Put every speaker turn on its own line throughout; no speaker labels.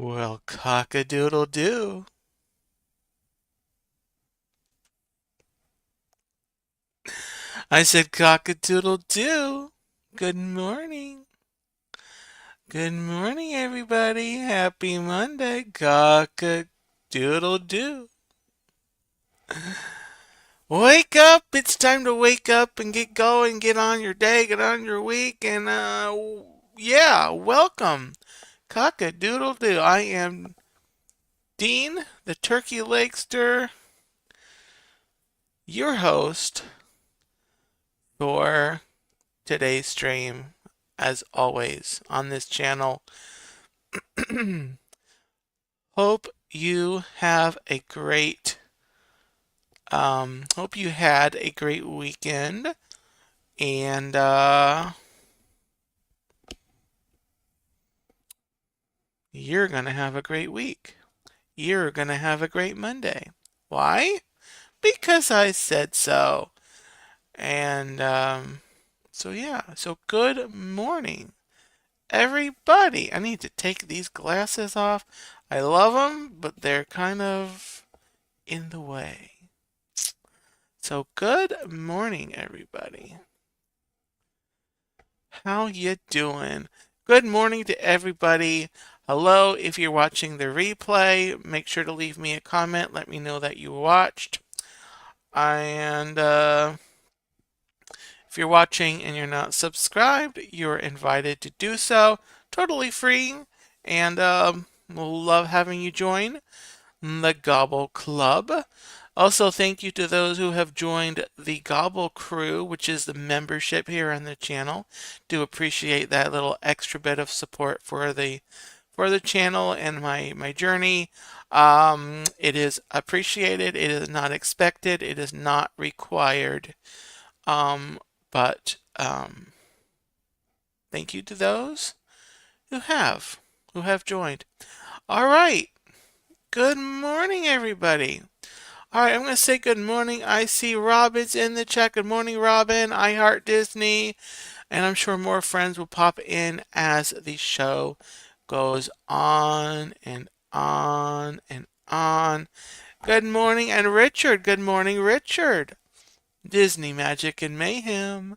Well, cock-a-doodle-doo. I said cock-a-doodle-doo. Good morning. Good morning, everybody. Happy Monday. Cock-a-doodle-doo. Wake up. It's time to wake up and get going, get on your day, get on your week, and yeah, welcome. Cock-a-doodle-doo. I am Dean, the Turkey Legster, your host for today's stream, as always, on this channel. Hope you have a great, hope you had a great weekend, and you're gonna have a great week. You're gonna have a great Monday. Why? Because I said so. And so yeah, so good morning, everybody. I need to take these glasses off. I love them, but they're kind of in the way. So good morning, everybody. How you doing? Good morning to everybody. Hello, if you're watching the replay, make sure to leave me a comment. Let me know that you watched. And if you're watching and you're not subscribed, you're invited to do so. Totally free. And we'll love having you join the Gobble Club. Also, thank you to those who have joined the Gobble Crew, which is the membership here on the channel. Do appreciate that little extra bit of support for the channel and my journey. It is appreciated. It is not expected. It is not required. But thank you to those who have joined. All right. Good morning, everybody. All right, I'm going to say good morning. I see Robin's in the chat. Good morning, Robin. I heart Disney. And I'm sure more friends will pop in as the show goes on and on and on. Good morning, and Richard. Good morning, Richard. Disney Magic and Mayhem.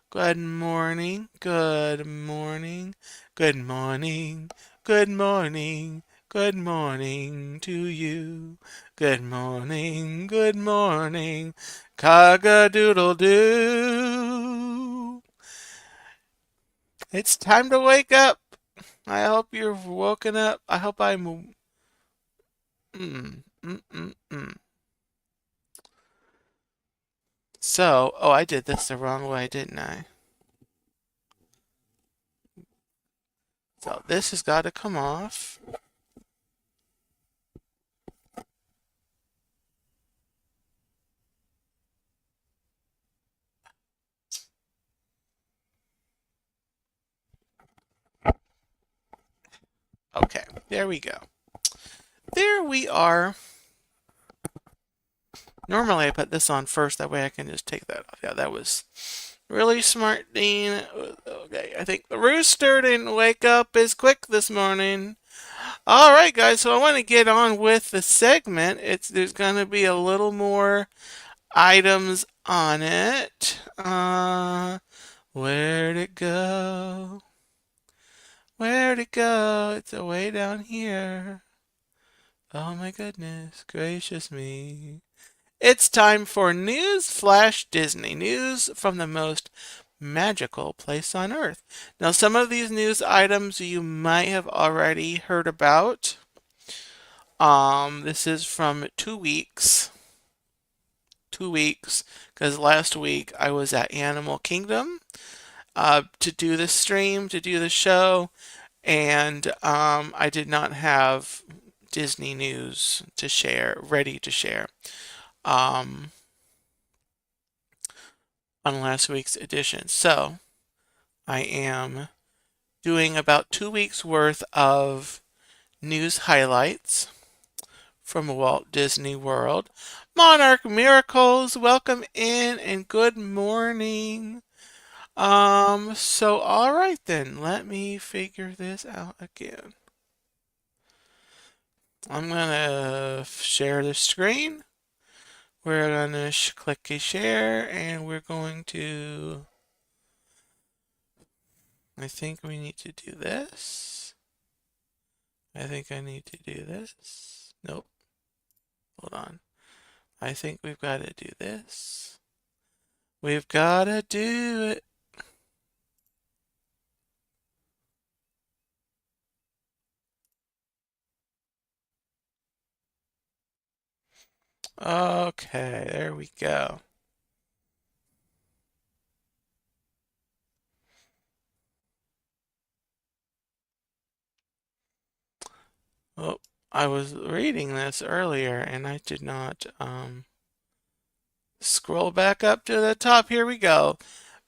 Good morning, good morning, good morning, good morning, good morning to you. Good morning, cock-a-doodle-doo. It's time to wake up. I hope you're woken up. I hope I'm. So, oh, I did this the wrong way, didn't I? So this has got to come off. Okay, there we go. There we are. Normally I put this on first, that way I can just take that off. Yeah, that was really smart, Dean. Okay, I think the rooster didn't wake up as quick this morning. All right, guys, so I want to get on with the segment. There's going to be a little more items on it. Where'd it go? Where'd it go? It's way down here. Oh my goodness gracious me. It's time for News Flash Disney. News from the most magical place on earth. Now, some of these news items you might have already heard about. This is from 2 weeks. 2 weeks, because last week I was at Animal Kingdom to do the stream, to do the show, and I did not have Disney news to share, ready to share. On last week's edition. So I am doing about 2 weeks worth of news highlights from Walt Disney World. Monarch Miracles, welcome in and good morning. So all right then, let me figure this out again. I'm gonna share the screen. We're gonna click a share and we're going to, I think we need to do this. I think I need to do this. Nope. Hold on. I think we've got to do this. We've got to do it. Okay, there we go. Oh, I was reading this earlier and I did not scroll back up to the top. Here we go.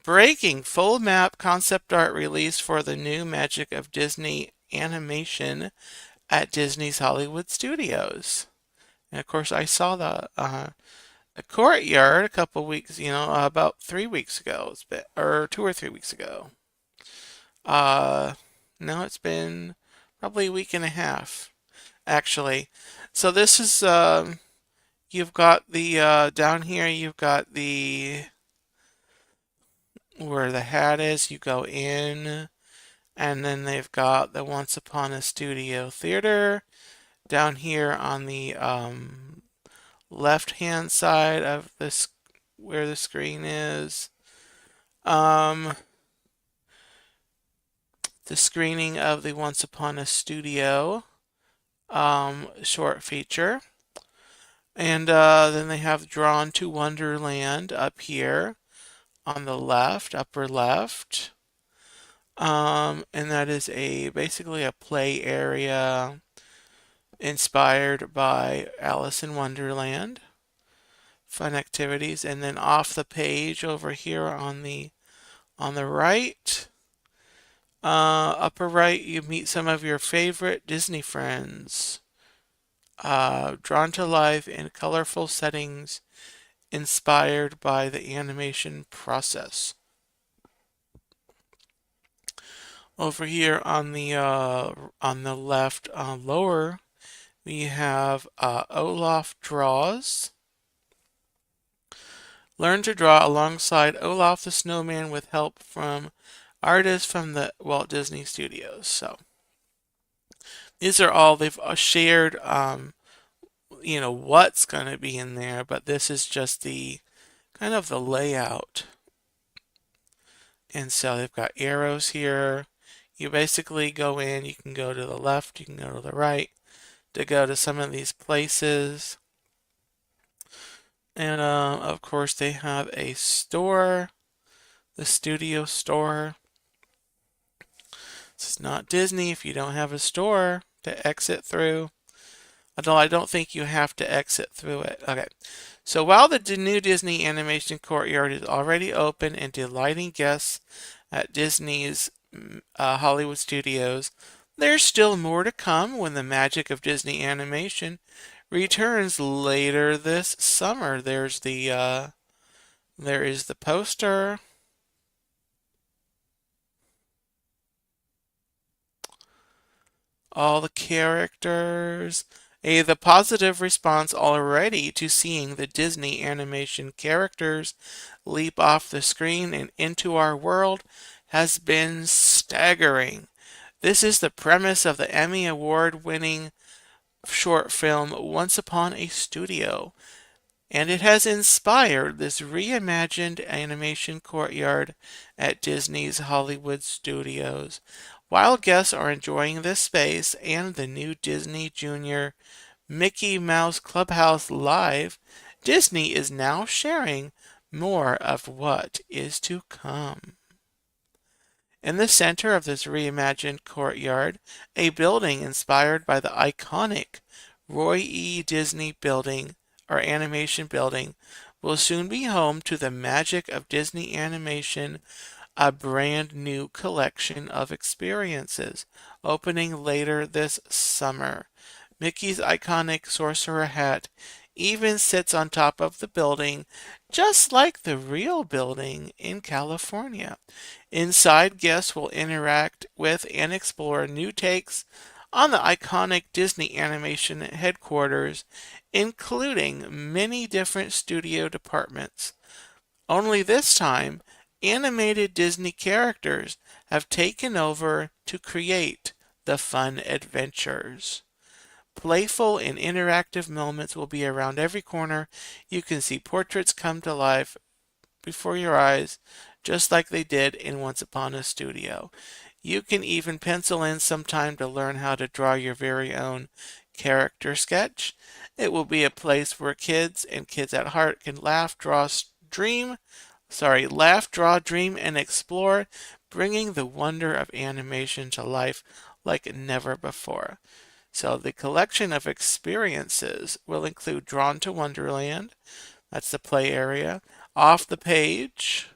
Breaking full map concept art release for the new Magic of Disney animation at Disney's Hollywood Studios. And of course, I saw the courtyard a couple weeks, about 3 weeks ago. It's been, or 2 or 3 weeks ago. Uh, no, it's been probably a week and a half, actually. So this is you've got the down here. You've got the where the hat is. You go in, and then they've got the Once Upon a Studio Theater down here on the left-hand side of this where the screen is. The screening of the Once Upon a Studio short feature. And then they have Drawn to Wonderland up here on the left, upper left. And that is basically a play area inspired by Alice in Wonderland. Fun activities. And then off the page over here on the right, upper right, you meet some of your favorite Disney friends. Drawn to life in colorful settings inspired by the animation process. Over here on the left lower, we have Olaf Draws. Learn to draw alongside Olaf the Snowman with help from artists from the Walt Disney Studios. So these are all they've shared. What's going to be in there, but this is just the kind of the layout. And so they've got arrows here. You basically go in, you can go to the left, you can go to the right to go to some of these places. And of course, they have a store, the studio store. This is not Disney if you don't have a store to exit through. Although I don't think you have to exit through it. Okay. So while the new Disney Animation Courtyard is already open and delighting guests at Disney's Hollywood Studios, there's still more to come when the magic of Disney animation returns later this summer. There is the poster. All the characters. The positive response already to seeing the Disney animation characters leap off the screen and into our world has been staggering. This is the premise of the Emmy Award-winning short film Once Upon a Studio, and it has inspired this reimagined animation courtyard at Disney's Hollywood Studios. While guests are enjoying this space and the new Disney Junior Mickey Mouse Clubhouse Live, Disney is now sharing more of what is to come. In the center of this reimagined courtyard, a building inspired by the iconic Roy E. Disney building, or animation building, will soon be home to the magic of Disney animation, a brand new collection of experiences opening later this summer. Mickey's iconic sorcerer hat even sits on top of the building, just like the real building in California. Inside, guests will interact with and explore new takes on the iconic Disney animation headquarters, including many different studio departments. Only this time, animated Disney characters have taken over to create the fun adventures. Playful and interactive moments will be around every corner. You can see portraits come to life before your eyes, just like they did in Once Upon a Studio. You can even pencil in some time to learn how to draw your very own character sketch. It will be a place where kids and kids at heart can laugh, draw, dream, and explore, bringing the wonder of animation to life like never before. So the collection of experiences will include Drawn to Wonderland, that's the play area, Off the Page,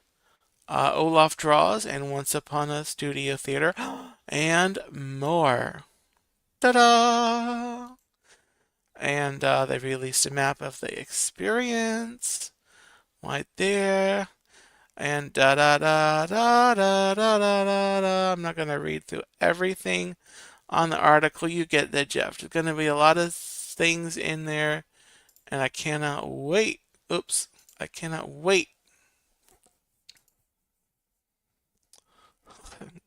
Olaf Draws, and Once Upon a Studio Theater, and more. Ta-da! And they released a map of the experience right there. And da da da da da da da da da. I'm not going to read through everything on the article. You get the gist. There's going to be a lot of things in there, and I cannot wait. Oops. I cannot wait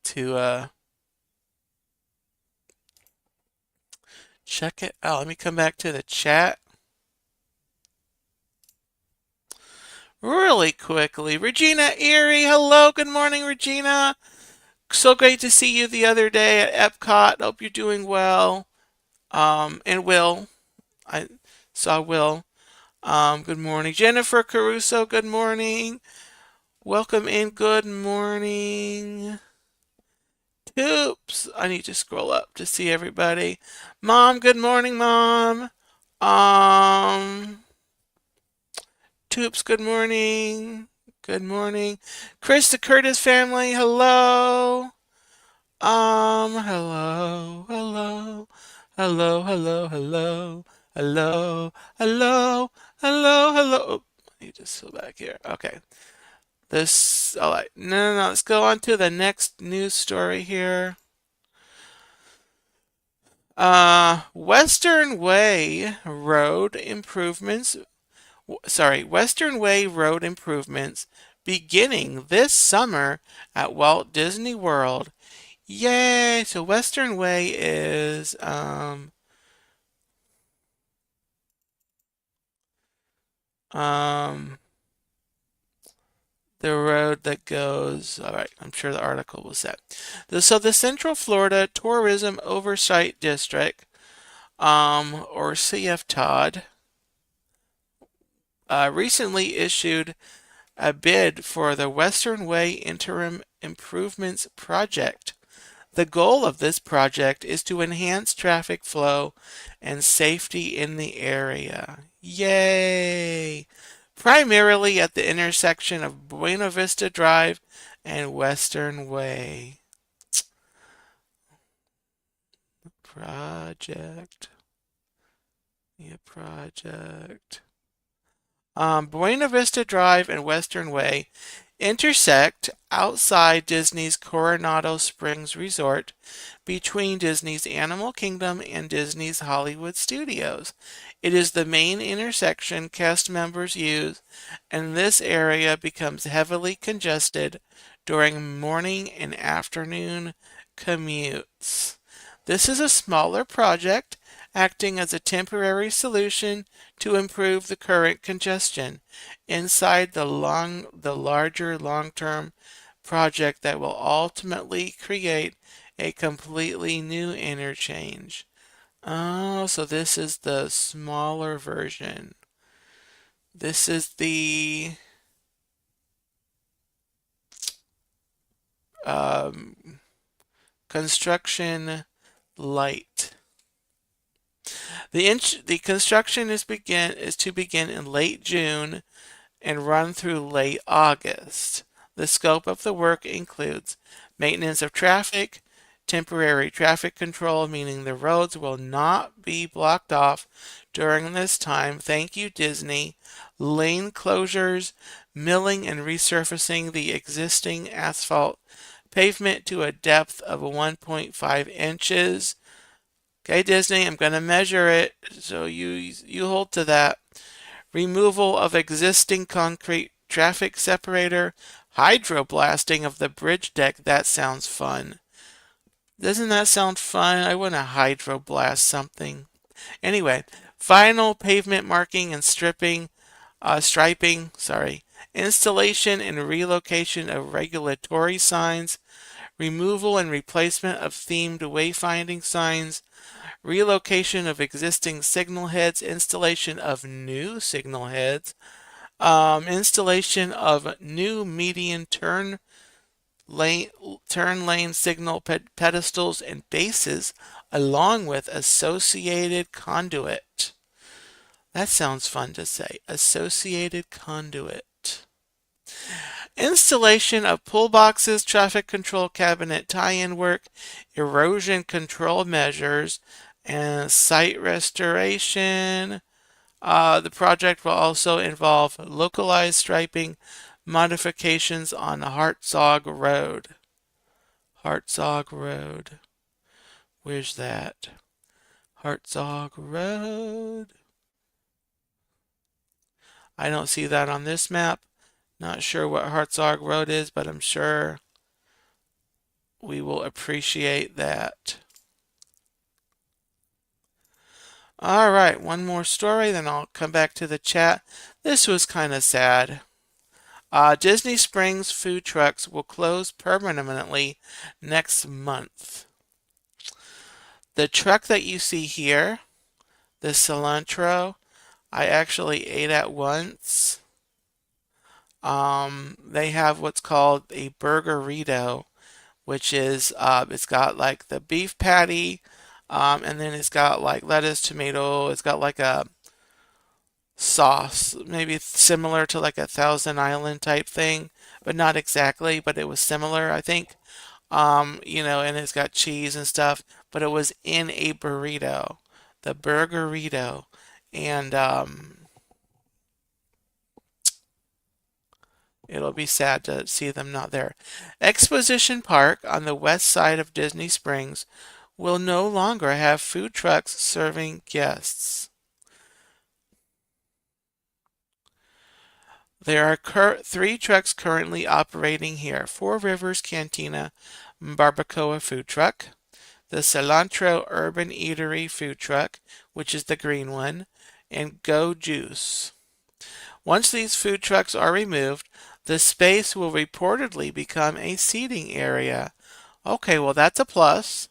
to check it out. Let me come back to the chat really quickly. Regina Erie, hello. Good morning, Regina. So great to see you the other day at Epcot. Hope you're doing well. And Will, I saw Will. Good morning. Jennifer Caruso, good morning. Welcome in, good morning. Oops, I need to scroll up to see everybody. Mom, good morning, Mom. Toops, good morning. Good morning. Chris, the Curtis family, hello. Hello, hello, hello, hello, hello, hello, hello, hello, hello. Oh, I need to go back here. Okay. All right. No. Let's go on to the next news story here. Western Way road improvements. Western Way road improvements beginning this summer at Walt Disney World. Yay! So Western Way is the road that goes. All right, I'm sure the article was set. So the Central Florida Tourism Oversight District, or CFTOD, recently issued a bid for the Western Way Interim Improvements Project. The goal of this project is to enhance traffic flow and safety in the area. Yay! Primarily at the intersection of Buena Vista Drive and Western Way. Project. Buena Vista Drive and Western Way intersect outside Disney's Coronado Springs Resort between Disney's Animal Kingdom and Disney's Hollywood Studios. It is the main intersection cast members use, and this area becomes heavily congested during morning and afternoon commutes. This is a smaller project acting as a temporary solution to improve the current congestion inside the larger long-term project that will ultimately create a completely new interchange. Oh, so this is the smaller version. This is the construction light. The construction is to begin in late June and run through late August. The scope of the work includes maintenance of traffic, temporary traffic control, meaning the roads will not be blocked off during this time. Thank you, Disney. Lane closures, milling and resurfacing the existing asphalt pavement to a depth of 1.5 inches. Okay, Disney, I'm going to measure it, so you hold to that. Removal of existing concrete traffic separator, hydroblasting of the bridge deck. That sounds fun. Doesn't that sound fun? I want to hydroblast something. Anyway, final pavement marking and striping, sorry. Installation and relocation of regulatory signs, removal and replacement of themed wayfinding signs, relocation of existing signal heads, installation of new signal heads, installation of new median lane, turn lane signal pedestals and bases, along with associated conduit. That sounds fun to say. Associated conduit. Installation of pull boxes, traffic control cabinet tie-in work, erosion control measures, and site restoration. The project will also involve localized striping modifications on Hartzog Road. Hartzog Road. Where's that? Hartzog Road. I don't see that on this map. Not sure what Hartzog Road is, but I'm sure we will appreciate that. All right, one more story, then I'll come back to the chat. This was kind of sad. Disney Springs food trucks will close permanently next month. The truck that you see here, the cilantro, I actually ate at once. They have what's called a burgerito, which is it's got like the beef patty, and then it's got like lettuce, tomato. It's got like a sauce, maybe similar to like a Thousand Island type thing, but not exactly. But it was similar, I think. And it's got cheese and stuff, but it was in a burrito, the burgerito, and it'll be sad to see them not there. Exposition Park on the west side of Disney Springs will no longer have food trucks serving guests. There are 3 trucks currently operating here: Four Rivers Cantina Barbacoa food truck, the Cilantro Urban Eatery food truck, which is the green one, and Go Juice. Once these food trucks are removed, the space will reportedly become a seating area. Okay, well, that's a plus.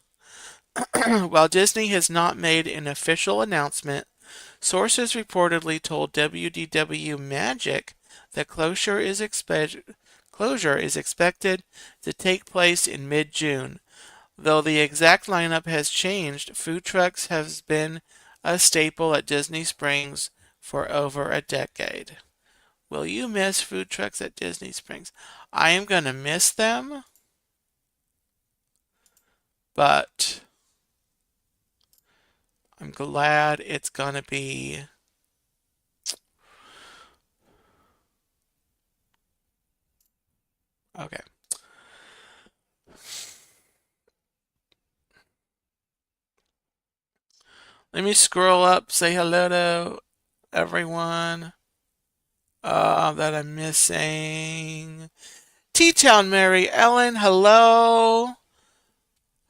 While Disney has not made an official announcement, sources reportedly told WDW Magic that closure is expected to take place in mid-June. Though the exact lineup has changed, food trucks has been a staple at Disney Springs for over a decade. Will you miss food trucks at Disney Springs? I am going to miss them, but I'm glad it's going to be okay. Let me scroll up, say hello to everyone that I'm missing. T-Town Mary Ellen, hello.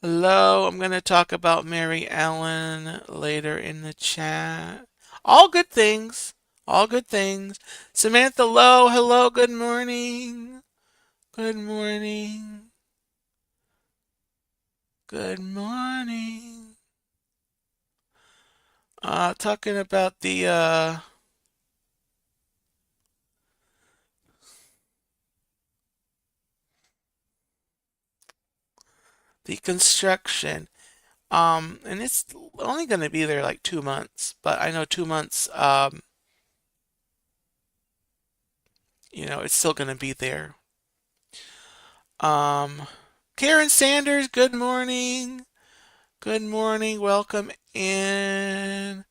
Hello, I'm going to talk about Mary Ellen later in the chat. All good things. All good things. Samantha Lowe, hello, good morning. Good morning. Good morning. Talking about the construction. And it's only going to be there like 2 months, but I know 2 months, it's still going to be there. Um, Karen Sanders, good morning. Good morning. Welcome in.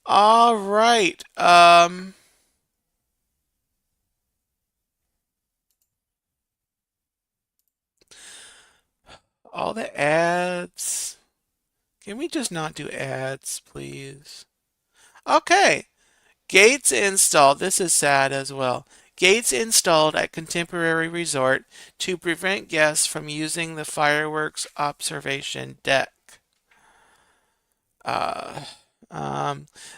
All right. All the ads. Can we just not do ads, please? Okay. Gates installed. This is sad as well. Gates installed at Contemporary Resort to prevent guests from using the fireworks observation deck. Uh,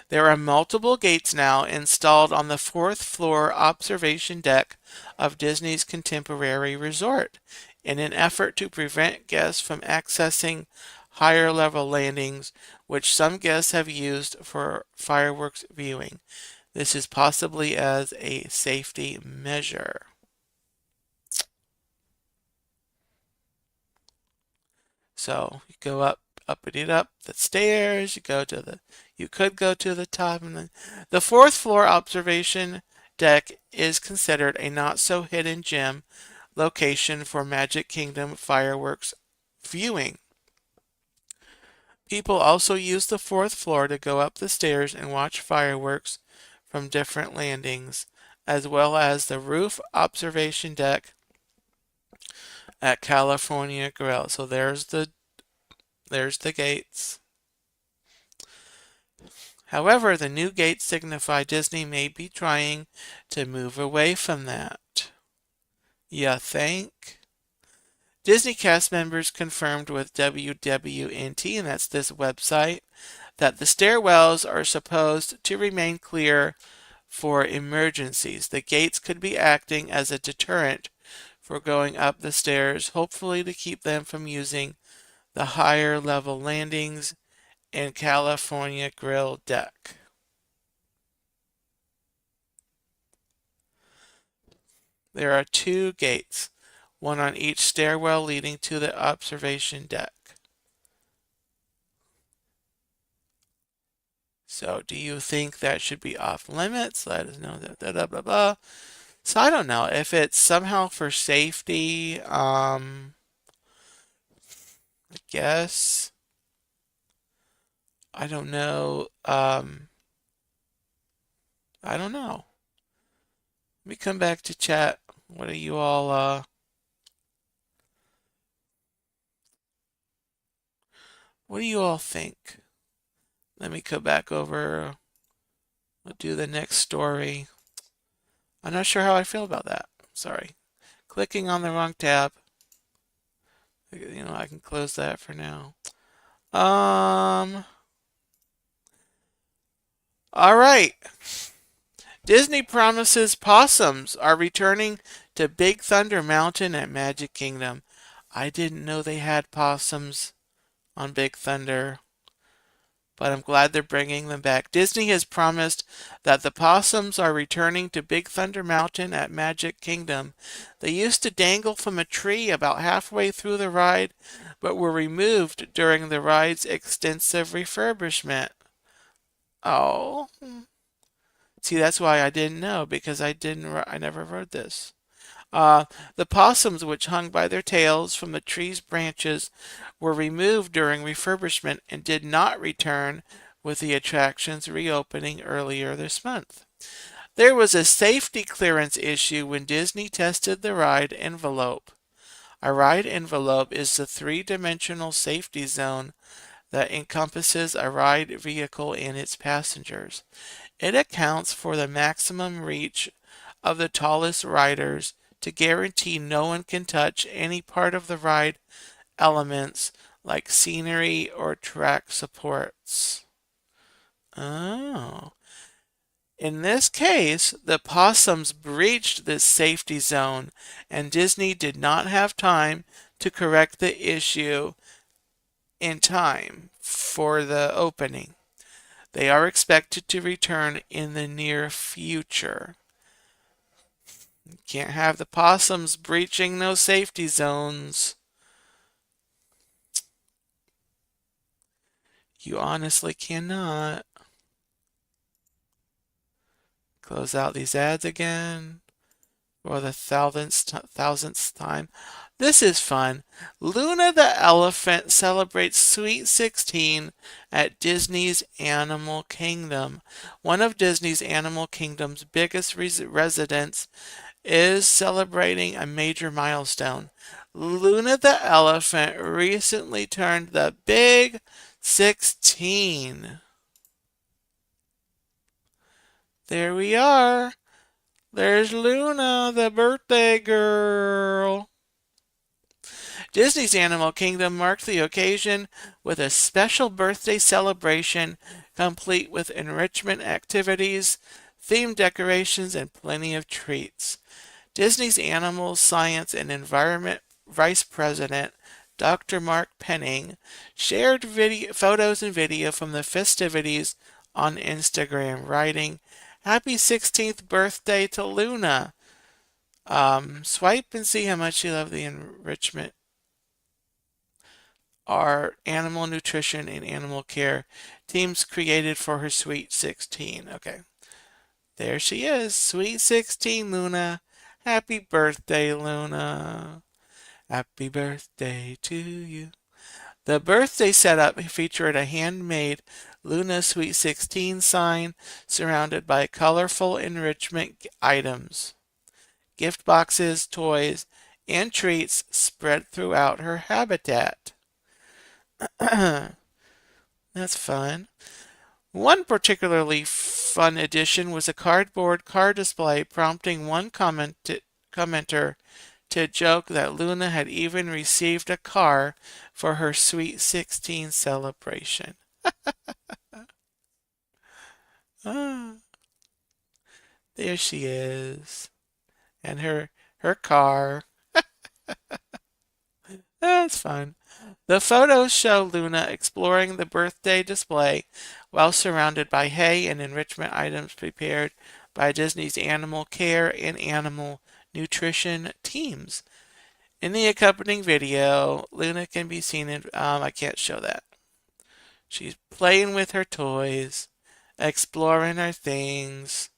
there are multiple gates now installed on the fourth floor observation deck of Disney's Contemporary Resort in an effort to prevent guests from accessing higher level landings, which some guests have used for fireworks viewing. This is possibly as a safety measure. So you go up the stairs. You could go to the top, and then the fourth floor observation deck is considered a not so hidden gem location for Magic Kingdom fireworks viewing. People also use the fourth floor to go up the stairs and watch fireworks from different landings, as well as the roof observation deck at California Grill. So there's the gates. However, the new gates signify Disney may be trying to move away from that. You think? Disney cast members confirmed with WWNT, and that's this website, that the stairwells are supposed to remain clear for emergencies. The gates could be acting as a deterrent for going up the stairs, hopefully to keep them from using the higher level landings and California Grill deck. There are 2 gates, one on each stairwell leading to the observation deck. So do you think that should be off limits? Let us know that blah, blah, blah. So I don't know if it's somehow for safety. I guess. I don't know. I don't know. Let me come back to chat. What do you all what do you all think? Let me go back over. We'll do the next story. I'm not sure how I feel about that. Sorry. Clicking on the wrong tab. I can close that for now. All right. Disney promises possums are returning to Big Thunder Mountain at Magic Kingdom. I didn't know they had possums on Big Thunder, but I'm glad they're bringing them back. Disney has promised that the possums are returning to Big Thunder Mountain at Magic Kingdom. They used to dangle from a tree about halfway through the ride, but were removed during the ride's extensive refurbishment. Oh. See, that's why I didn't know, because I never read this. The possums, which hung by their tails from the tree's branches, were removed during refurbishment and did not return with the attraction's reopening earlier this month. There was a safety clearance issue when Disney tested the ride envelope. A ride envelope is the three-dimensional safety zone that encompasses a ride vehicle and its passengers. It accounts for the maximum reach of the tallest riders to guarantee no one can touch any part of the ride elements like scenery or track supports. Oh. In this case, the possums breached this safety zone, and Disney did not have time to correct the issue in time for the opening. They are expected to return in the near future. You can't have the possums breaching no safety zones. You honestly cannot. Close out these ads again for the thousandth time. This is fun. Luna the elephant celebrates Sweet 16 at Disney's Animal Kingdom. One of Disney's Animal Kingdom's biggest residents is celebrating a major milestone. Luna the elephant recently turned the big 16. There we are. There's Luna, the birthday girl. Disney's Animal Kingdom marked the occasion with a special birthday celebration complete with enrichment activities, themed decorations, and plenty of treats. Disney's Animal Science and Environment Vice President Dr. Mark Penning shared photos and video from the festivities on Instagram, writing, "Happy 16th birthday to Luna. Swipe and see how much you love the enrichment are animal nutrition and animal care teams created for her Sweet 16." Okay, there she is. Sweet 16, Luna. Happy birthday, Luna. Happy birthday to you. The birthday setup featured a handmade Luna Sweet 16 sign surrounded by colorful enrichment items, gift boxes, toys, and treats spread throughout her habitat. That's fun. One particularly fun addition was a cardboard car display prompting one commenter to joke that Luna had even received a car for her Sweet 16 celebration. Ah, there she is. And her car. That's fun. The photos show Luna exploring the birthday display while surrounded by hay and enrichment items prepared by Disney's animal care and animal nutrition teams. In the accompanying video, Luna can be seen in, I can't show that. She's playing with her toys, exploring her things.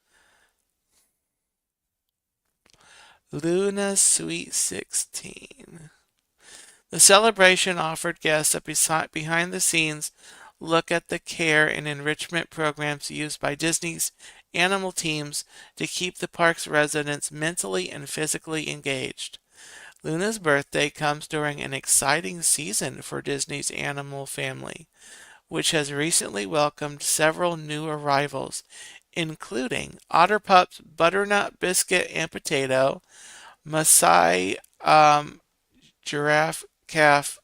Luna's Sweet 16. The celebration offered guests a behind-the-scenes look at the care and enrichment programs used by Disney's animal teams to keep the park's residents mentally and physically engaged. Luna's birthday comes during an exciting season for Disney's animal family, which has recently welcomed several new arrivals, including Otter Pups, Butternut, Biscuit, and Potato, Maasai Giraffe, Calf,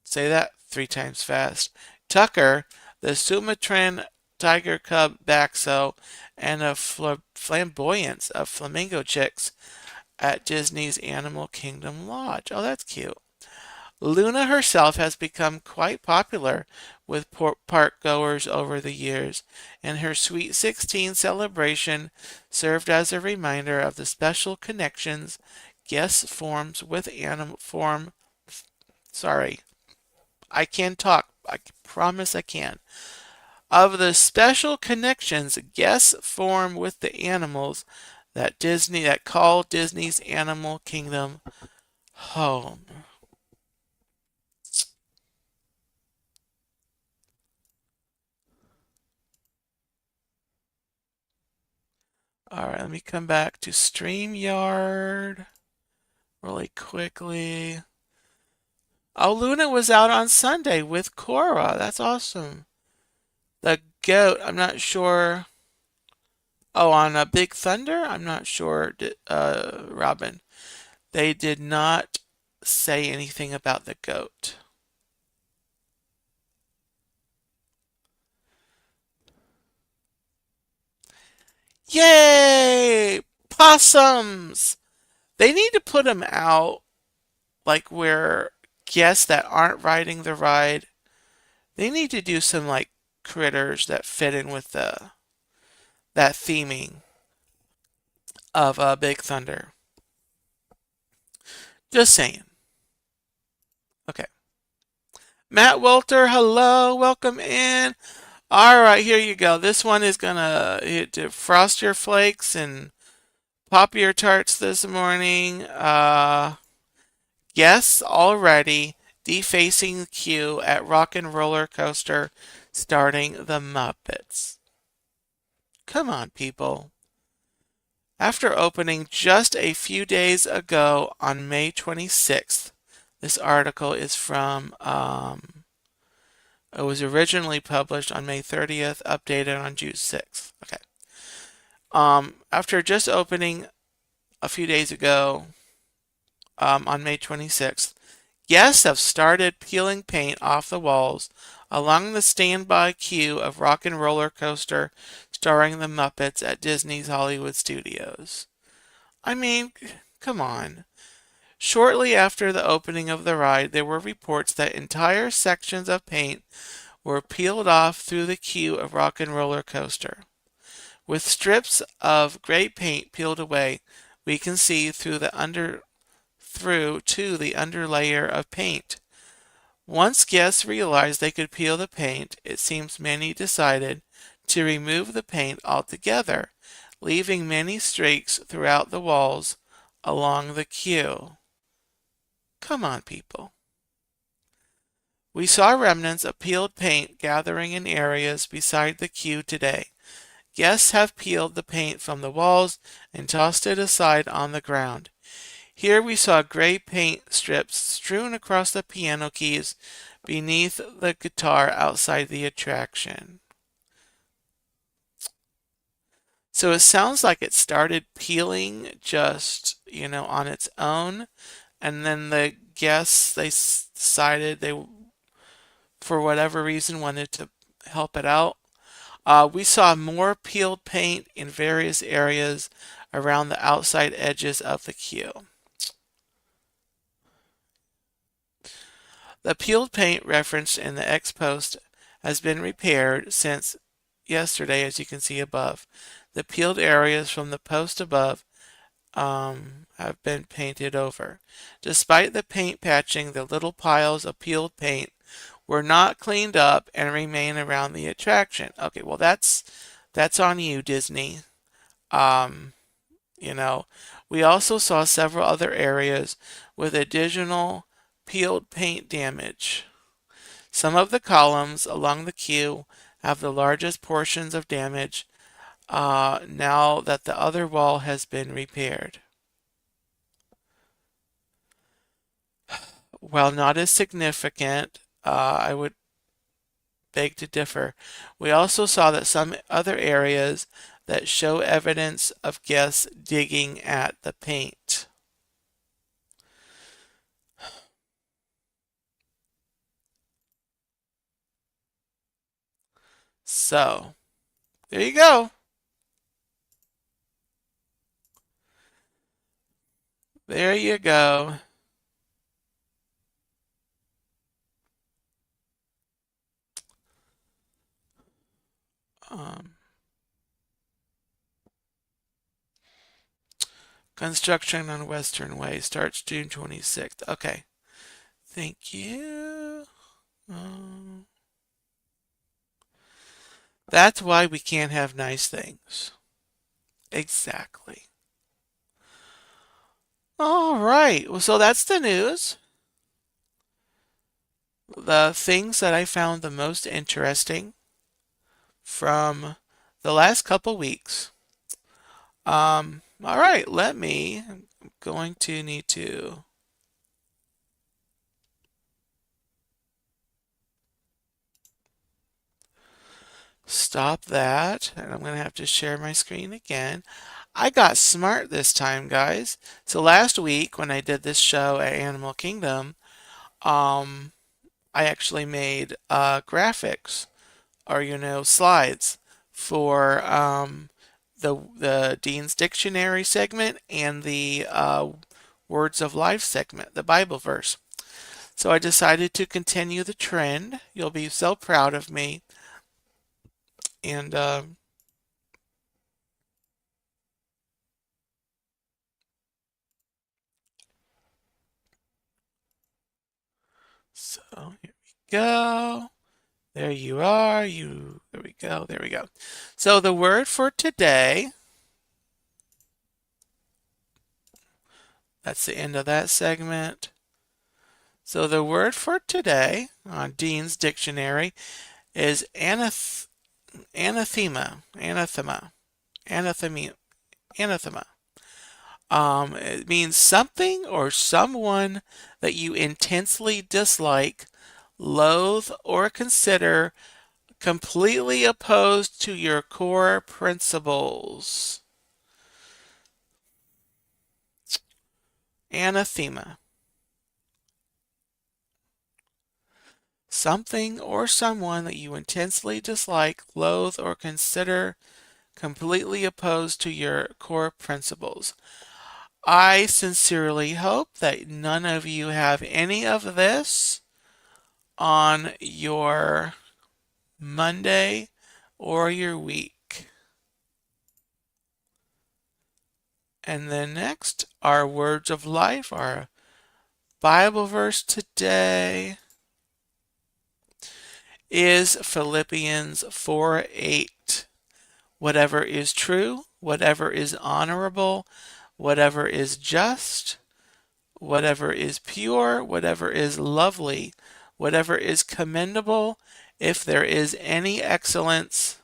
say that 3 times fast, Tucker, the Sumatran Tiger Cub Baxo, and a flamboyance of flamingo chicks at Disney's Animal Kingdom Lodge. Oh, that's cute. Luna herself has become quite popular with park goers over the years, and her Sweet 16 celebration served as a reminder of the special connections guests forms with animal form. Sorry, I can talk. I promise I can. Of the special connections guests form with the animals that call Disney's Animal Kingdom home. All right, let me come back to StreamYard really quickly. Oh, Luna was out on Sunday with Cora. That's awesome. The goat, I'm not sure. Oh, on a Big Thunder? I'm not sure, Robin. They did not say anything about the goat. Yay! Possums! They need to put them out like where guests that aren't riding the ride, they need to do some like critters that fit in with that theming of Big Thunder. Just saying. Okay. Matt Walter, hello, welcome in. All right, here you go. This one is gonna frost your flakes and pop your tarts this morning. Yes, already defacing the queue at Rock and Roller Coaster starting the Muppets. Come on, people. After opening just a few days ago on May 26th, this article is from It was originally published on May 30th, updated on June 6th. Okay. After just opening a few days ago, on May 26th, guests have started peeling paint off the walls along the standby queue of Rock and Roller Coaster starring the Muppets at Disney's Hollywood Studios. I mean, come on. Shortly after the opening of the ride, there were reports that entire sections of paint were peeled off through the queue of Rock and Roller Coaster. With strips of gray paint peeled away, we can see through to the underlayer of paint. Once guests realized they could peel the paint, it seems many decided to remove the paint altogether, leaving many streaks throughout the walls along the queue. Come on, people. We saw remnants of peeled paint gathering in areas beside the queue today. Guests have peeled the paint from the walls and tossed it aside on the ground. Here we saw gray paint strips strewn across the piano keys beneath the guitar outside the attraction. So it sounds like it started peeling just, on its own, and then the guests, they decided they, for whatever reason, wanted to help it out. We saw more peeled paint in various areas around the outside edges of the queue. The peeled paint referenced in the X post has been repaired since yesterday, as you can see above. The peeled areas from the post above have been painted over. Despite the paint patching, the little piles of peeled paint were not cleaned up and remain around the attraction. Okay, well that's on you, Disney. We also saw several other areas with additional peeled paint damage. Some of the columns along the queue have the largest portions of damage now that the other wall has been repaired. While not as significant, I would beg to differ. We also saw that some other areas that show evidence of guests digging at the paint. So, there you go. There you go. Construction on Western Way starts June 26th. Okay. Thank you. That's why we can't have nice things. Exactly. All right. Well, so that's the news. The things that I found the most interesting from the last couple weeks. All right. I'm going to need to stop that, and I'm going to have to share my screen again. I got smart this time, guys. So last week when I did this show at Animal Kingdom, I actually made graphics or slides for the Dean's Dictionary segment and the Words of Life segment, the Bible verse. So I decided to continue the trend. You'll be so proud of me. And so here we go. There you are. There we go. There we go. So the word for today, that's the end of that segment. So the word for today on Dean's Dictionary is anathema. Anathema. It means something or someone that you intensely dislike, loathe, or consider completely opposed to your core principles. Anathema. Something or someone that you intensely dislike, loathe, or consider completely opposed to your core principles. I sincerely hope that none of you have any of this on your Monday or your week. And then next, our words of life, our Bible verse today is Philippians 4:8. Whatever is true, whatever is honorable, whatever is just, whatever is pure, whatever is lovely, whatever is commendable, if there is any excellence,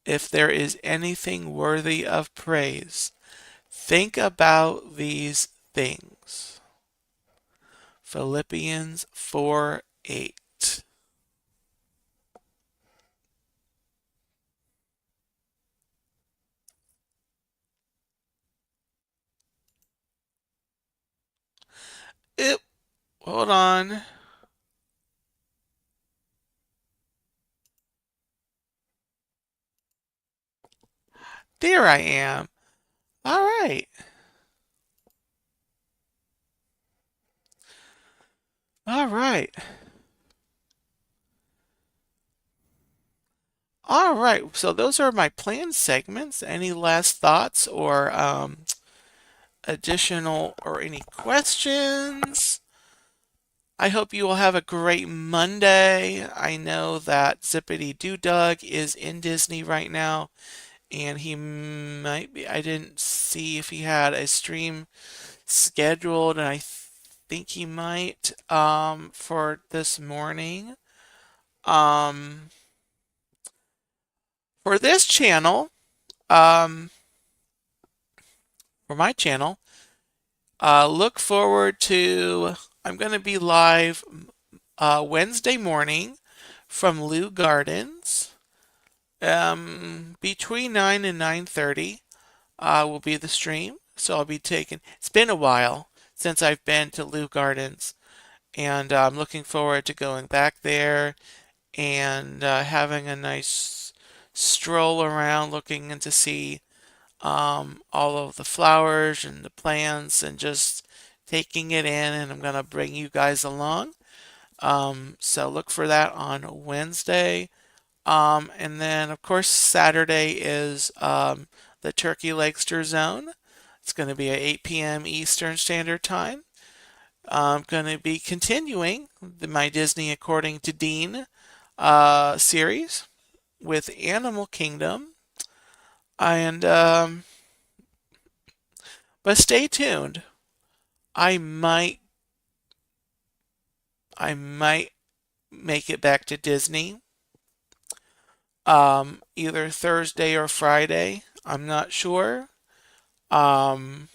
if there is anything worthy of praise, think about these things. Philippians 4:8. Oop, hold on. There I am. All right. All right. All right. So those are my planned segments. Any last thoughts or additional or any questions? I hope you will have a great Monday. I know that Zippity Doo Dug is in Disney right now, and he might be. I didn't see if he had a stream scheduled, and I think he might for this morning. Um, for this channel, um, for my channel, look forward to. I'm going to be live Wednesday morning from Lou Gardens. Between 9 and 9:30 will be the stream. So I'll be taking. It's been a while since I've been to Lou Gardens, and I'm looking forward to going back there and having a nice stroll around, looking and to see all of the flowers and the plants, and just taking it in. And I'm gonna bring you guys along. So look for that on Wednesday. And then, of course, Saturday is the Turkey Legster Zone. It's going to be at 8 p.m. Eastern Standard Time. I'm going to be continuing my Disney According to Dean series with Animal Kingdom. And but stay tuned. I might I might make it back to Disney either Thursday or Friday. I'm not sure. Um,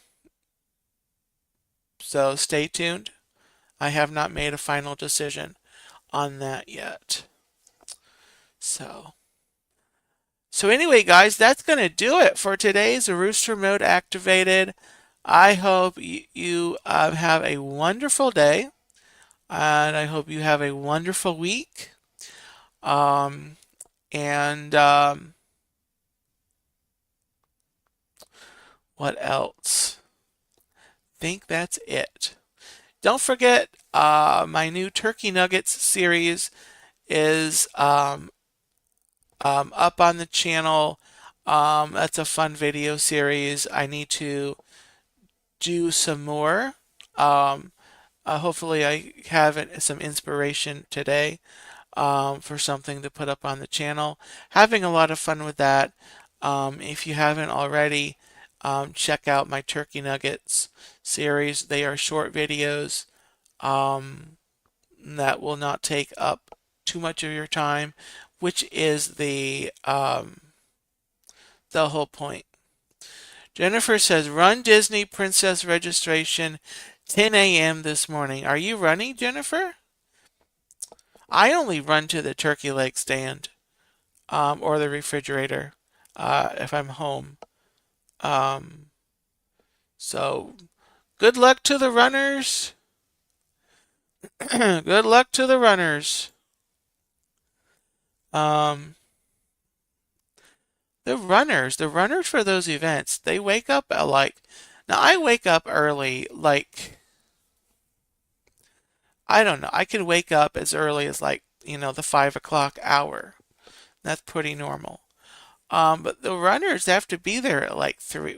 so stay tuned. I have not made a final decision on that yet. So, so anyway, guys, that's going to do it for today's Rooster Mode Activated. I hope you have a wonderful day, and I hope you have a wonderful week. Um, and what else? Think that's it. Don't forget, my new Turkey Nuggets series is up on the channel. That's a fun video series. I need to do some more. Hopefully, I have some inspiration today for something to put up on the channel. Having a lot of fun with that. If you haven't already, check out my Turkey Nuggets series. They are short videos that will not take up too much of your time, which is the whole point. Jennifer says, run Disney Princess registration 10 a.m. this morning. Are you running, Jennifer? I only run to the turkey leg stand or the refrigerator if I'm home. Um, so good luck to the runners. Good luck to the runners. Um, the runners for those events, they wake up at like, now I wake up early, like, I don't know, I can wake up as early as like, the 5 o'clock hour. That's pretty normal. But the runners have to be there at like three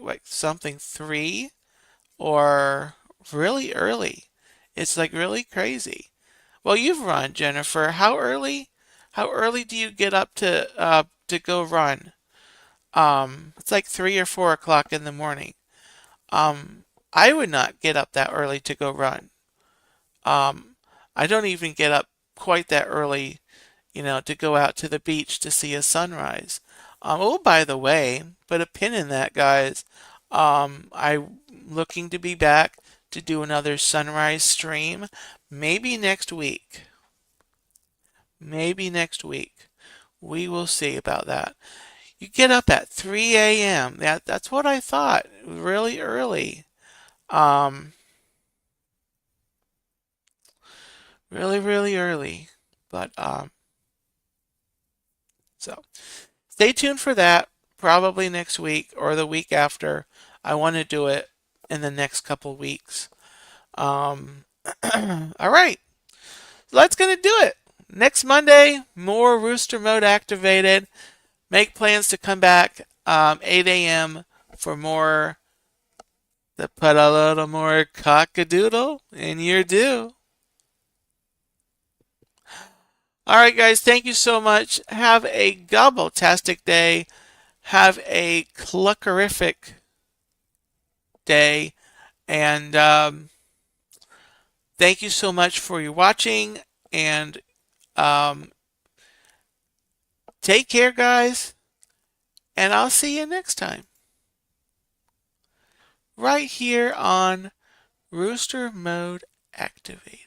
or really early. It's like really crazy. Well, you've run, Jennifer. How early? How early do you get up to go run? It's like 3 or 4 o'clock in the morning. Um, I would not get up that early to go run. Um, I don't even get up quite that early, to go out to the beach to see a sunrise. Oh, by the way, put a pin in that, guys. I'm looking to be back to do another sunrise stream, maybe next week. Maybe next week. We will see about that. You get up at 3 a.m. That's what I thought. Really early. Um, really, really early. But so stay tuned for that. Probably next week or the week after. I want to do it in the next couple weeks. Um, all right. So that's gonna do it. Next Monday, more Rooster Mode Activated. Make plans to come back 8 a.m. for more. To put a little more cockadoodle in your do. All right, guys, thank you so much. Have a gobble-tastic day. Have a cluckerific day. And thank you so much for your watching. And um, take care, guys. And I'll see you next time. Right here on Rooster Mode Activated.